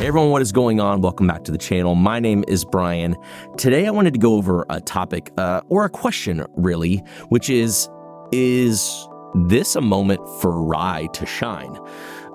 Hey everyone, what is going on? Welcome back to the channel. My name is Brian. Today I wanted to go over a topic, or a question really, which is this a moment for rye to shine?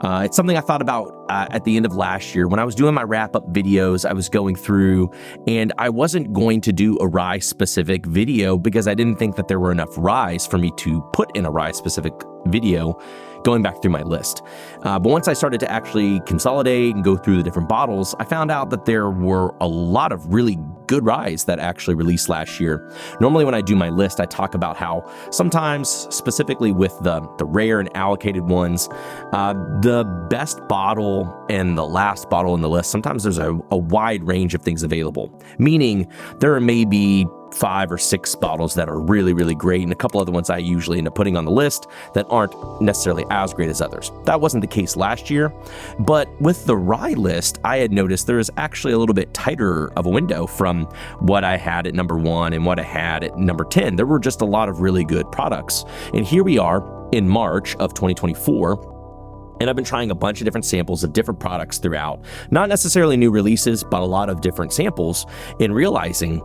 It's something I thought about at the end of last year. When I was doing my wrap-up videos, I was going through, and I wasn't going to do a rye-specific video because I didn't think that there were enough ryes for me to put in a rye-specific video going back through my list. But once I started to actually consolidate and go through the different bottles, I found out that there were a lot of really good ryes that actually released last year. Normally when I do my list, I talk about how sometimes, specifically with the rare and allocated ones, the best bottle and the last bottle in the list, sometimes there's a wide range of things available, meaning there are maybe 5 or 6 bottles that are really, really great, and a couple other ones I usually end up putting on the list that aren't necessarily as great as others. That wasn't the case last year, but with the rye list, I had noticed there is actually a little bit tighter of a window from what I had at number 1 and what I had at number 10. There were just a lot of really good products, and here we are in March of 2024, and I've been trying a bunch of different samples of different products throughout, not necessarily new releases, but a lot of different samples, and realizing,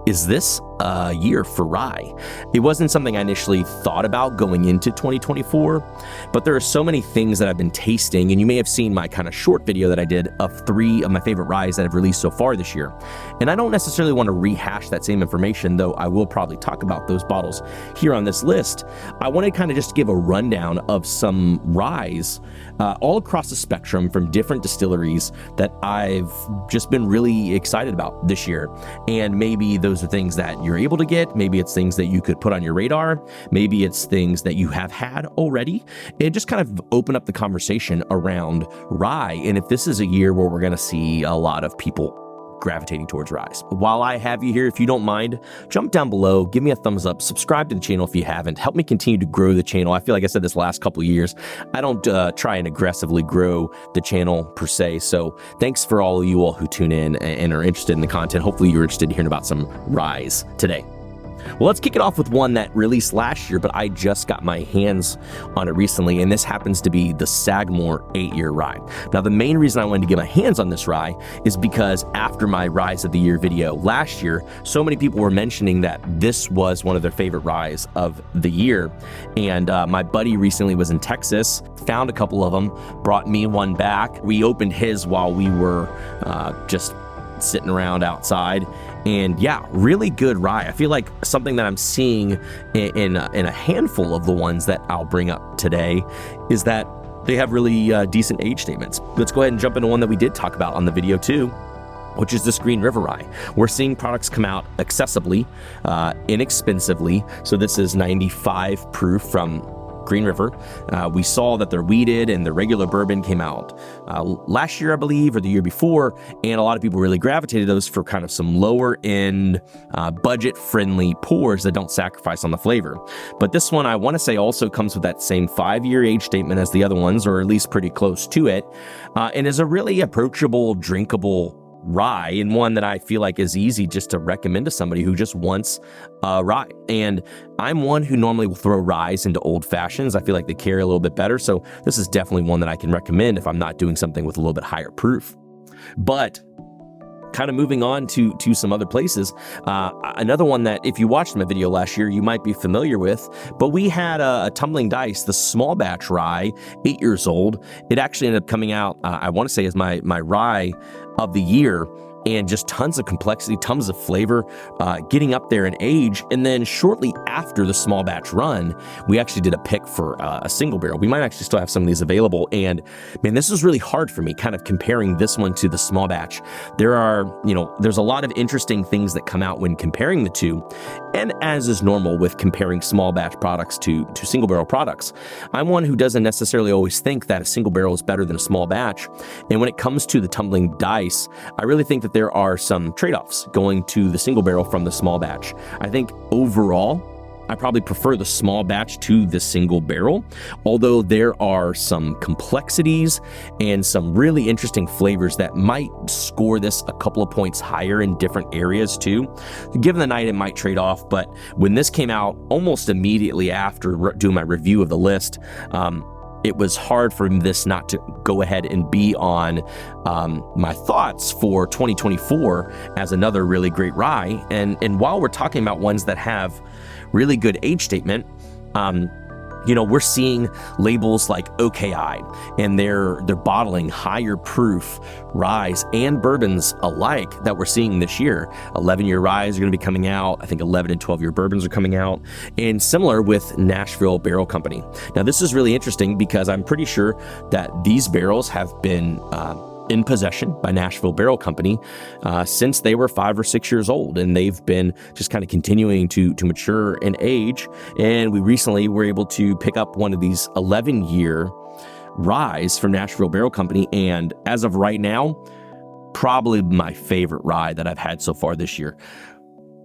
is this a year for rye? It wasn't something I initially thought about going into 2024, but there are so many things that I've been tasting, and you may have seen my kind of short video that I did of 3 of my favorite ryes that I've released so far this year. And I don't necessarily want to rehash that same information, though I will probably talk about those bottles here on this list. I want to kind of just give a rundown of some ryes all across the spectrum from different distilleries that I've just been really excited about this year. And maybe those are things that you're able to get. Maybe it's things that you could put on your radar. Maybe it's things that you have had already. And just kind of open up the conversation around rye. And if this is a year where we're going to see a lot of people gravitating towards ryes. While I have you here, if you don't mind, jump down below, give me a thumbs up, subscribe to the channel if you haven't, help me continue to grow the channel. I feel like I said this last couple of years, I don't try and aggressively grow the channel per se, so thanks for all of you all who tune in and are interested in the content. Hopefully you're interested in hearing about some ryes today. Well, let's kick it off with one that released last year, but I just got my hands on it recently, and this happens to be the Sagamore 8-year rye. Now, the main reason I wanted to get my hands on this rye is because after my Ryes of the Year video last year, so many people were mentioning that this was one of their favorite ryes of the year. And my buddy recently was in Texas, found a couple of them, brought me one back. We opened his while we were just sitting around outside, and yeah, really good rye. I feel like something that I'm seeing in a handful of the ones that I'll bring up today is that they have really decent age statements. Let's go ahead and jump into one that we did talk about on the video too, which is this Green River rye. We're seeing products come out accessibly, inexpensively. So this is 95 proof from Green River. We saw that their weeded and the regular bourbon came out last year, I believe, or the year before, and a lot of people really gravitated to those for kind of some lower end, budget-friendly pours that don't sacrifice on the flavor. But this one, I want to say, also comes with that same 5-year age statement as the other ones, or at least pretty close to it, and is a really approachable, drinkable rye, and one that I feel like is easy just to recommend to somebody who just wants a rye. And I'm one who normally will throw ryes into old fashions. I feel like they carry a little bit better, so this is definitely one that I can recommend if I'm not doing something with a little bit higher proof. But kind of moving on to some other places, another one that if you watched my video last year, you might be familiar with, but we had a Tumbling Dice, the small batch rye, 8 years old. It actually ended up coming out, I want to say, as my rye of the year, and just tons of complexity, tons of flavor, getting up there in age. And then shortly after the small batch run, we actually did a pick for a single barrel. We might actually still have some of these available. And man, this was really hard for me, kind of comparing this one to the small batch. There's a lot of interesting things that come out when comparing the two. And as is normal with comparing small batch products to single barrel products, I'm one who doesn't necessarily always think that a single barrel is better than a small batch. And when it comes to the Tumbling Dice, I really think that there are some trade-offs going to the single barrel from the small batch. I think overall, I probably prefer the small batch to the single barrel, although there are some complexities and some really interesting flavors that might score this a couple of points higher in different areas too. Given the night, it might trade off, but when this came out almost immediately after doing my review of the list, it was hard for this not to go ahead and be on my thoughts for 2024 as another really great rye. And while we're talking about ones that have really good age statement, we're seeing labels like O.K.I, and they're bottling higher proof ryes and bourbons alike that we're seeing this year. 11-year ryes are going to be coming out. I think 11 and 12-year bourbons are coming out, and similar with Nashville Barrel Company. Now, this is really interesting because I'm pretty sure that these barrels have been in possession by Nashville Barrel Company since they were 5 or 6 years old, and they've been just kind of continuing to mature and age. And we recently were able to pick up one of these 11-year ryes from Nashville Barrel Company, and as of right now, probably my favorite rye that I've had so far this year.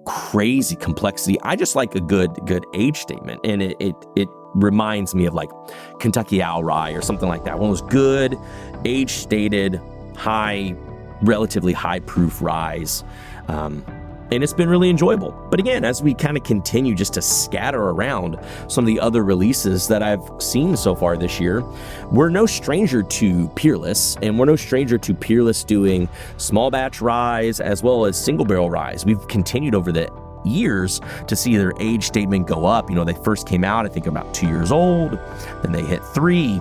Crazy complexity. I just like a good age statement, and it reminds me of like Kentucky Owl Rye or something like that. One of those good age stated, relatively high proof ryes. And it's been really enjoyable. But again, as we kind of continue just to scatter around some of the other releases that I've seen so far this year, we're no stranger to Peerless, and we're no stranger to Peerless doing small batch ryes as well as single barrel ryes. We've continued over the years to see their age statement go up. They first came out, I think, about 2 years old, then they hit 3.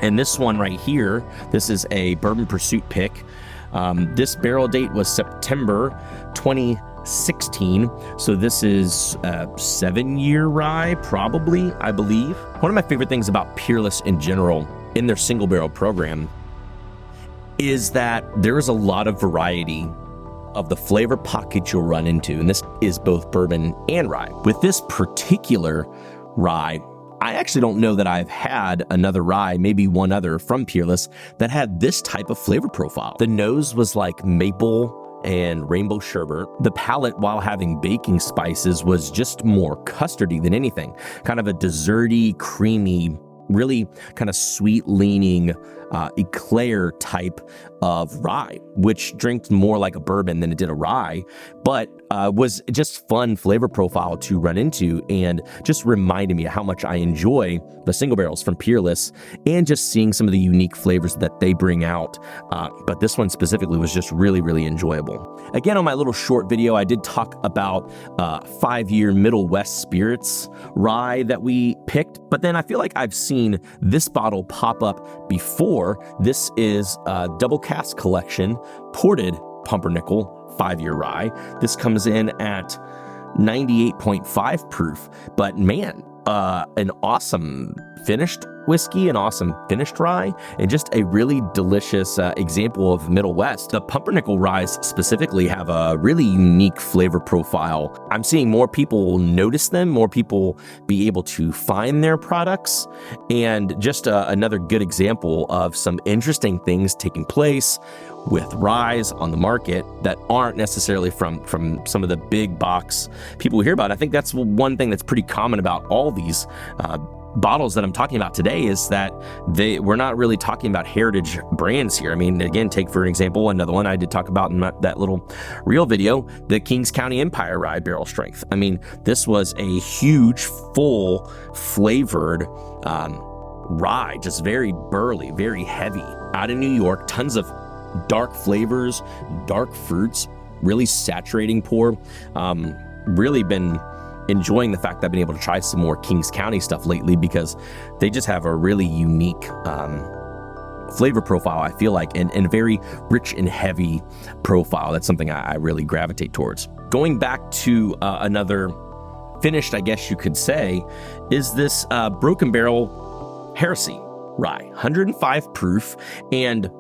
And this one right here, this is a Bourbon Pursuit pick. This barrel date was September 2016. So this is a 7-year rye, probably, I believe. One of my favorite things about Peerless in general in their single barrel program is that there is a lot of variety of the flavor pockets you'll run into, and this is both bourbon and rye. With this particular rye, I actually don't know that I've had another rye, maybe one other from Peerless, that had this type of flavor profile. The nose was like maple and rainbow sherbet. The palate, while having baking spices, was just more custardy than anything. Kind of a desserty, creamy, really kind of sweet leaning eclair type of rye, which drinks more like a bourbon than it did a rye, but was just fun flavor profile to run into, and just reminded me of how much I enjoy the single barrels from Peerless and just seeing some of the unique flavors that they bring out. But this one specifically was just really, really enjoyable. Again, on my little short video, I did talk about 5-year Middle West Spirits rye that we picked, but then I feel like I've seen this bottle pop up before. This is a double cask collection ported pumpernickel 5-year rye. This comes in at 98.5 proof, but man, an awesome finished whiskey, an awesome finished rye, and just a really delicious example of Middle West. The pumpernickel ryes specifically have a really unique flavor profile. I'm seeing more people notice them, more people be able to find their products, and just another good example of some interesting things taking place with ryes on the market that aren't necessarily from some of the big box people we hear about. I think that's one thing that's pretty common about all these bottles that I'm talking about today, is that we're not really talking about heritage brands here. I mean, again, take for an example another one I did talk about in that little reel video, the Kings County Empire Rye Barrel Strength. I mean, this was a huge, full flavored rye, just very burly, very heavy, out of New York, tons of dark flavors, dark fruits, really saturating pour. Really been enjoying the fact that I've been able to try some more Kings County stuff lately, because they just have a really unique flavor profile, I feel like, and a very rich and heavy profile. That's something I really gravitate towards. Going back to another finished, I guess you could say, is this Broken Barrel Heresy rye, 105 proof, and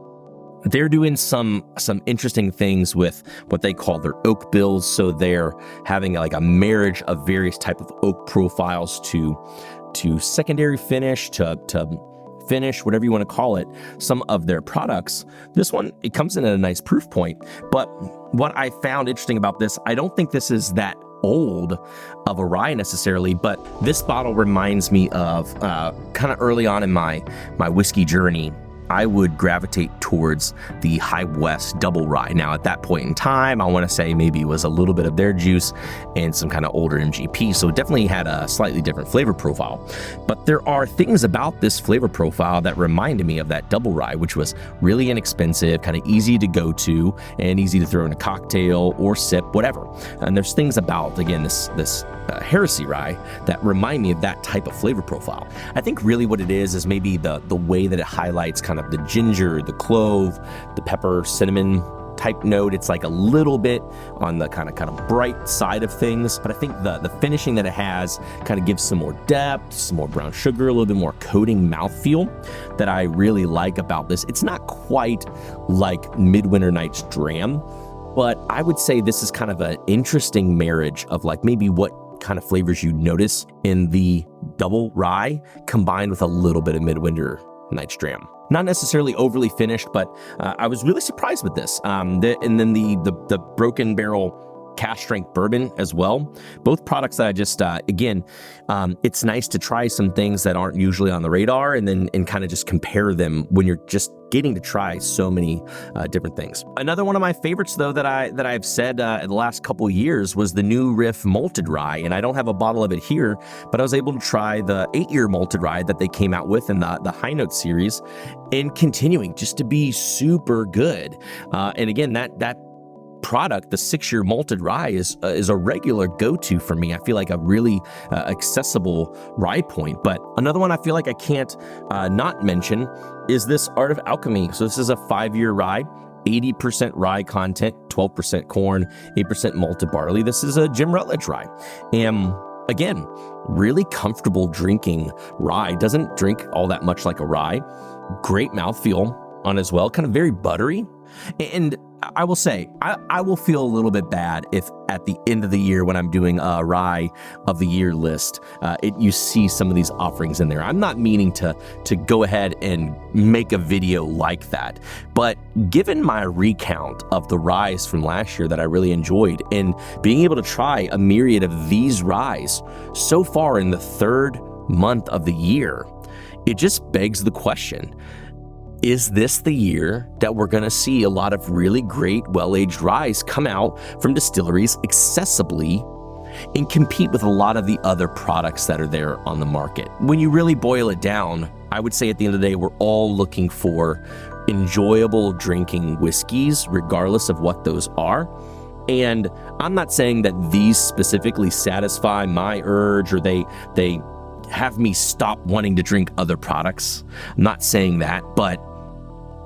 they're doing some interesting things with what they call their oak bills. So they're having like a marriage of various type of oak profiles to secondary finish, to finish, whatever you want to call it, some of their products. This one, it comes in at a nice proof point. But what I found interesting about this, I don't think this is that old of a rye necessarily, but this bottle reminds me of kind of early on in my whiskey journey. I would gravitate towards the High West double rye. Now, at that point in time, I want to say maybe it was a little bit of their juice and some kind of older MGP, so it definitely had a slightly different flavor profile. But there are things about this flavor profile that reminded me of that double rye, which was really inexpensive, kind of easy to go to, and easy to throw in a cocktail or sip, whatever. And there's things about, again, this heresy rye that remind me of that type of flavor profile. I think really what it is maybe the way that it highlights kind of the ginger, the clove, the pepper, cinnamon type note. It's like a little bit on the kind of bright side of things, but I think the finishing that it has kind of gives some more depth, some more brown sugar, a little bit more coating mouthfeel that I really like about this. It's not quite like Midwinter Night's Dram, but I would say this is kind of an interesting marriage of like maybe what kind of flavors you notice in the double rye combined with a little bit of Midwinter Night's Dram. Not necessarily overly finished, but I was really surprised with this. And then the Broken Barrel cask strength bourbon as well. Both products that I just, again, it's nice to try some things that aren't usually on the radar and kind of just compare them when you're just getting to try so many different things. Another one of my favorites, though, that I've said in the last couple of years was the new Riff malted rye, and I don't have a bottle of it here, but I was able to try the 8-year malted rye that they came out with in the High Note series, and continuing just to be super good. And again, that product, the 6-year malted rye, is a regular go-to for me. I feel like a really accessible rye point. But another one I feel like I can't not mention is this Art of Alchemy. So this is a 5-year rye, 80% rye content, 12% corn, 8% malted barley. This is a Jim Rutledge rye. And again, really comfortable drinking rye. Doesn't drink all that much like a rye. Great mouthfeel on as well, kind of very buttery. And I will say, I will feel a little bit bad if at the end of the year when I'm doing a rye of the year list, you see some of these offerings in there. I'm not meaning to go ahead and make a video like that, but given my recount of the ryes from last year that I really enjoyed, and being able to try a myriad of these ryes so far in the 3rd month of the year, it just begs the question, is this the year that we're going to see a lot of really great well-aged ryes come out from distilleries accessibly and compete with a lot of the other products that are there on the market? When you really boil it down, I would say at the end of the day, we're all looking for enjoyable drinking whiskeys, regardless of what those are. And I'm not saying that these specifically satisfy my urge or they have me stop wanting to drink other products. I'm not saying that, but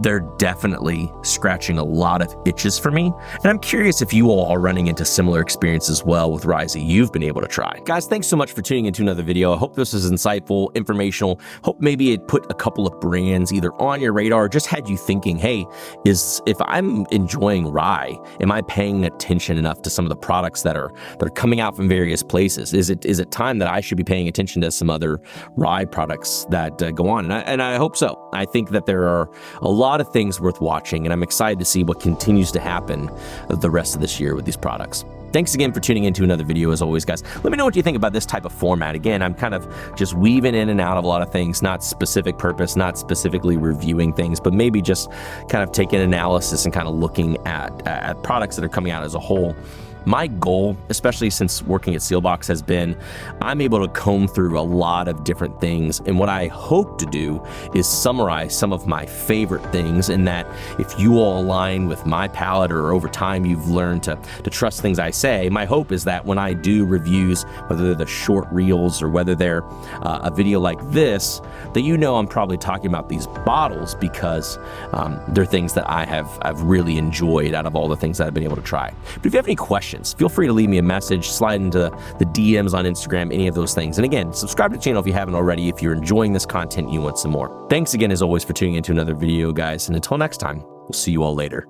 they're definitely scratching a lot of itches for me. And I'm curious if you all are running into similar experiences as well with ryes that you've been able to try. Guys, thanks so much for tuning into another video. I hope this was insightful, informational. Hope maybe it put a couple of brands either on your radar or just had you thinking, hey, if I'm enjoying rye, am I paying attention enough to some of the products that are coming out from various places? Is it time that I should be paying attention to some other rye products that go on? And I hope so. I think that there are a lot of things worth watching, and I'm excited to see what continues to happen the rest of this year with these products. Thanks again for tuning into another video as always, guys. Let me know what you think about this type of format. Again, I'm kind of just weaving in and out of a lot of things, not specific purpose, not specifically reviewing things, but maybe just kind of taking analysis and kind of looking at products that are coming out as a whole. My goal, especially since working at Sealbox, has been I'm able to comb through a lot of different things, and what I hope to do is summarize some of my favorite things, and that if you all align with my palate or over time you've learned to trust things I say, my hope is that when I do reviews, whether they're the short reels or whether they're a video like this, that you know I'm probably talking about these bottles because they're things that I've really enjoyed out of all the things that I've been able to try. But if you have any questions, feel free to leave me a message, slide into the DMs on Instagram, any of those things. And again, subscribe to the channel if you haven't already, if you're enjoying this content and you want some more. Thanks again, as always, for tuning into another video, guys. And until next time, we'll see you all later.